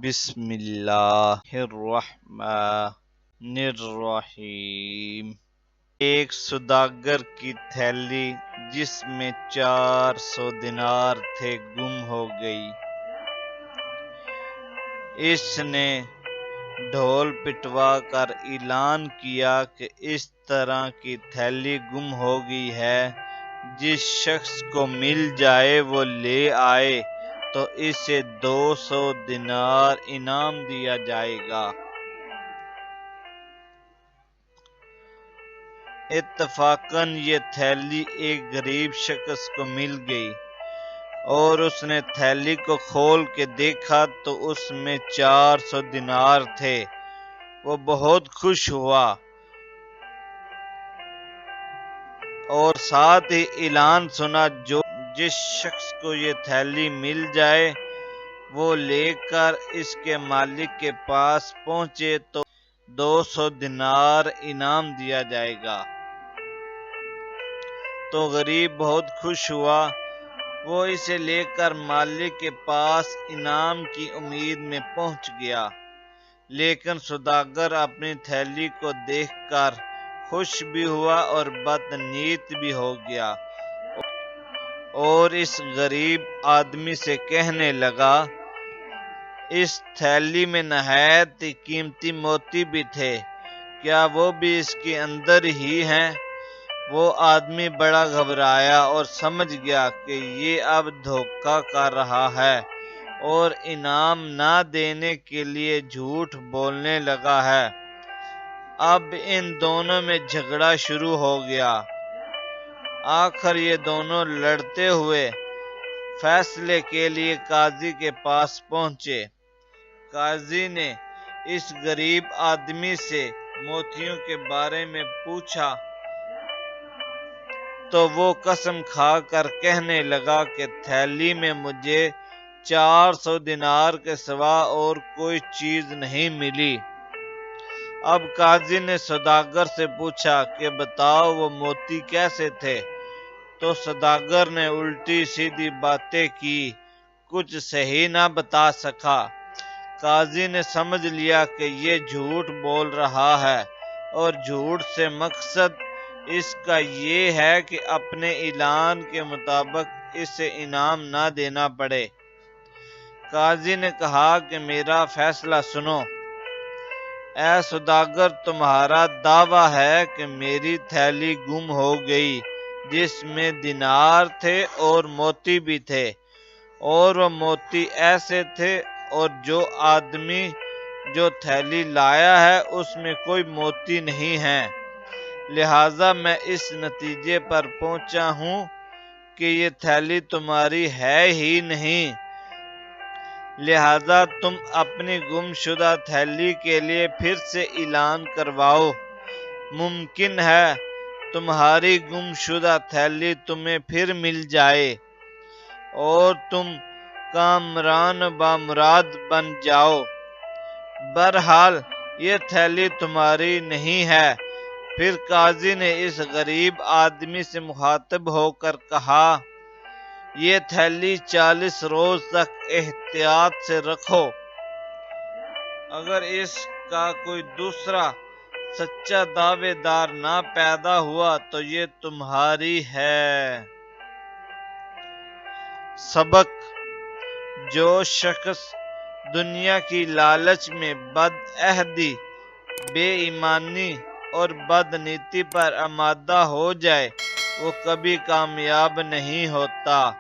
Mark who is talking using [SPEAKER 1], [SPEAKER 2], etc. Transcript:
[SPEAKER 1] بسم اللہ الرحمن الرحیم۔ ایک سوداگر کی تھیلی جس میں 400 دینار تھے گم ہو گئی۔ اس نے ڈھول پٹوا کر اعلان کیا کہ اس طرح کی تھیلی گم ہو گئی ہے، جس شخص کو مل جائے وہ لے آئے تو اسے 200 دینار انعام دیا جائے گا۔ اتفاقاً یہ تھیلی ایک غریب شخص کو مل گئی اور اس نے تھیلی کو کھول کے دیکھا تو اس میں 400 دینار تھے۔ وہ بہت خوش ہوا اور ساتھ ہی اعلان سنا، جس شخص کو یہ تھیلی مل جائے وہ لے کر اس کے مالک کے پاس پہنچے تو 200 دینار انعام دیا جائے گا۔ تو غریب بہت خوش ہوا، وہ اسے لے کر مالک کے پاس انعام کی امید میں پہنچ گیا، لیکن سوداگر اپنی تھیلی کو دیکھ کر خوش بھی ہوا اور بدنیت بھی ہو گیا اور اس غریب آدمی سے کہنے لگا، اس تھیلی میں نہایت قیمتی موتی بھی تھے، کیا وہ بھی اس کے اندر ہی ہیں؟ وہ آدمی بڑا گھبرایا اور سمجھ گیا کہ یہ اب دھوکہ کر رہا ہے اور انعام نہ دینے کے لیے جھوٹ بولنے لگا ہے۔ اب ان دونوں میں جھگڑا شروع ہو گیا۔ آخر یہ دونوں لڑتے ہوئے فیصلے کے لیے قاضی کے پاس پہنچے۔ قاضی نے اس غریب آدمی سے موتیوں کے بارے میں پوچھا تو وہ قسم کھا کر کہنے لگا کہ تھیلی میں مجھے 400 دینار کے سوا اور کوئی چیز نہیں ملی۔ اب قاضی نے سوداگر سے پوچھا کہ بتاؤ وہ موتی کیسے تھے؟ تو سوداگر نے الٹی سیدھی باتیں کی، کچھ صحیح نہ بتا سکا۔ قاضی نے سمجھ لیا کہ یہ جھوٹ بول رہا ہے اور جھوٹ سے مقصد اس کا یہ ہے کہ اپنے اعلان کے مطابق اسے انعام نہ دینا پڑے۔ قاضی نے کہا کہ میرا فیصلہ سنو۔ اے سوداگر، تمہارا دعویٰ ہے کہ میری تھیلی گم ہو گئی جس میں دینار تھے اور موتی بھی تھے، اور وہ موتی ایسے تھے اور جو آدمی جو تھیلی لایا ہے اس میں کوئی موتی نہیں ہے، لہٰذا میں اس نتیجے پر پہنچا ہوں کہ یہ تھیلی تمہاری ہے ہی نہیں، لہٰذا تم اپنی گم شدہ تھیلی کے لیے پھر سے اعلان کرواؤ۔ ممکن ہے تمہاری گم شدہ تھیلی تمہیں پھر مل جائے اور تم کامران بامراد بن جاؤ۔ بہرحال یہ تھیلی تمہاری نہیں ہے۔ پھر قاضی نے اس غریب آدمی سے مخاطب ہو کر کہا، یہ تھیلی 40 روز تک احتیاط سے رکھو، اگر اس کا کوئی دوسرا سچا دعوے دار نہ پیدا ہوا تو یہ تمہاری ہے۔ سبق: جو شخص دنیا کی لالچ میں بد عہدی، بے ایمانی اور بدنیتی پر آمادہ ہو جائے وہ کبھی کامیاب نہیں ہوتا۔